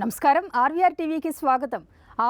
నమస్కారం ఆర్వీఆర్ టీవీకి స్వాగతం.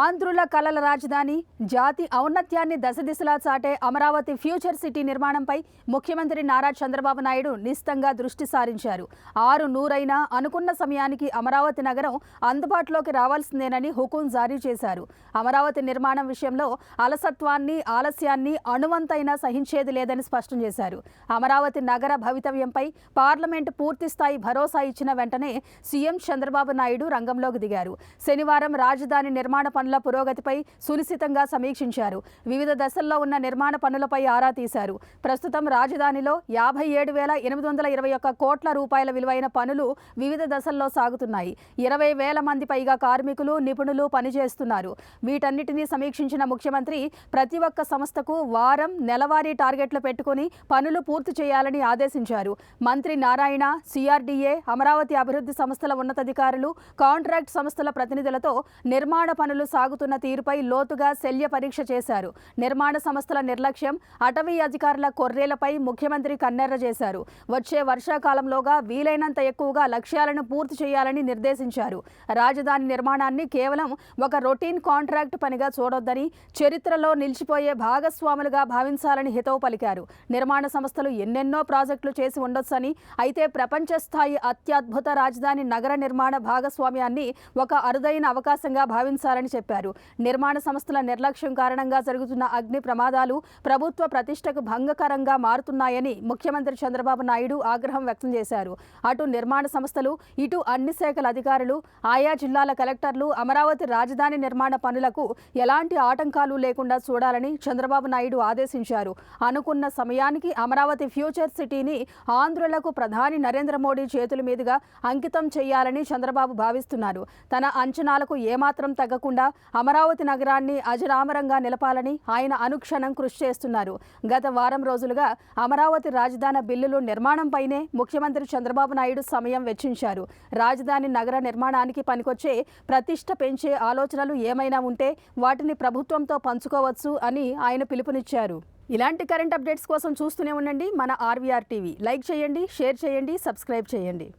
ఆంధ్రుల కలల రాజధాని జాతి ఔన్నత్యాన్ని దశదిశలా చాటే అమరావతి ఫ్యూచర్ సిటీ నిర్మాణంపై ముఖ్యమంత్రి నారా చంద్రబాబు నాయుడు నిశితంగా దృష్టి సారించారు. 6 అనుకున్న సమయానికి అమరావతి నగరం అందుబాటులోకి రావాల్సిందేనని హుకుం జారీ చేశారు. అమరావతి నిర్మాణం విషయంలో అలసత్వాన్ని ఆలస్యాన్ని అణువంతైనా సహించేది లేదని స్పష్టం చేశారు. అమరావతి నగర భవితవ్యంపై పార్లమెంటు పూర్తిస్థాయి భరోసా ఇచ్చిన వెంటనే సీఎం చంద్రబాబు నాయుడు రంగంలోకి దిగారు. శనివారం రాజధాని నిర్మాణ పనుల పురోగతిపై సునిశితంగా సమీక్షించారు. వివిధ దశల్లో ఉన్న నిర్మాణ పనులపై ఆరా తీశారు. ప్రస్తుతం రాజధానిలో 57,821 కోట్ల రూపాయల విలువైన పనులు వివిధ దశల్లో సాగుతున్నాయి. 20,000 మంది పైగా కార్మికులు నిపుణులు పనిచేస్తున్నారు. వీటన్నిటినీ సమీక్షించిన ముఖ్యమంత్రి ప్రతి ఒక్క సంస్థకు వారం నెలవారీ టార్గెట్లు పెట్టుకుని పనులు పూర్తి చేయాలని ఆదేశించారు. మంత్రి నారాయణ, సిఆర్డీఏ, అమరావతి అభివృద్ధి సంస్థల ఉన్నతాధికారులు, కాంట్రాక్ట్ సంస్థల ప్రతినిధులతో నిర్మాణ పనులు సాగుతున్న తీరుపై లోతుగా శల్య పరీక్ష చేశారు. నిర్మాణ సంస్థల నిర్లక్ష్యం, అటవీ అధికారుల కొర్రేలపై ముఖ్యమంత్రి కన్నెర్ర చేశారు. వచ్చే వర్షాకాలంలోగా వీలైనంత ఎక్కువగా లక్ష్యాలను పూర్తి చేయాలని నిర్దేశించారు. రాజధాని నిర్మాణాన్ని కేవలం ఒక రొటీన్ కాంట్రాక్ట్ పనిగా చూడొద్దని, చరిత్రలో నిలిచిపోయే భాగస్వాములుగా భావించాలని హితవు పలికారు. నిర్మాణ సంస్థలు ఎన్నెన్నో ప్రాజెక్టులు చేసి ఉండొచ్చని, అయితే ప్రపంచ స్థాయి అత్యద్భుత రాజధాని నగర నిర్మాణ భాగస్వామ్యాన్ని ఒక అరుదైన అవకాశంగా భావించాలని చెప్పారు. నిర్మాణ సంస్థల నిర్లక్ష్యం కారణంగా జరుగుతున్న అగ్ని ప్రమాదాలు ప్రభుత్వ ప్రతిష్టకు భంగకరంగా మారుతున్నాయని ముఖ్యమంత్రి చంద్రబాబు నాయుడు ఆగ్రహం వ్యక్తం చేశారు. అటు నిర్మాణ సంస్థలు, ఇటు అన్ని శాఖల అధికారులు, ఆయా జిల్లాల కలెక్టర్లు అమరావతి రాజధాని నిర్మాణ పనులకు ఎలాంటి ఆటంకాలు లేకుండా చూడాలని చంద్రబాబు నాయుడు ఆదేశించారు. అనుకున్న సమయానికి అమరావతి ఫ్యూచర్ సిటీని ఆంధ్రులకు ప్రధాని నరేంద్ర మోడీ చేతుల మీదుగా అంకితం చేయాలని చంద్రబాబు భావిస్తున్నారు. తన అంచనాలకు ఏమాత్రం తగ్గకుండా అమరావతి నగరాన్ని అజరామరంగా నిలపాలని ఆయన అనుక్షణం కృషి చేస్తున్నారు. గత వారం రోజులుగా అమరావతి రాజధాని బిల్లులు నిర్మాణంపైనే ముఖ్యమంత్రి చంద్రబాబు నాయుడు సమయం వెచ్చించారు. రాజధాని నగర నిర్మాణానికి పనికొచ్చే ప్రతిష్ట పెంచే ఆలోచనలు ఏమైనా ఉంటే వాటిని ప్రభుత్వంతో పంచుకోవచ్చు అని ఆయన పిలుపునిచ్చారు. ఇలాంటి కరెంట్ అప్డేట్స్ కోసం చూస్తూనే ఉండండి మన ఆర్వీఆర్ టీవీ. లైక్ చేయండి, షేర్ చేయండి, సబ్స్క్రైబ్ చేయండి.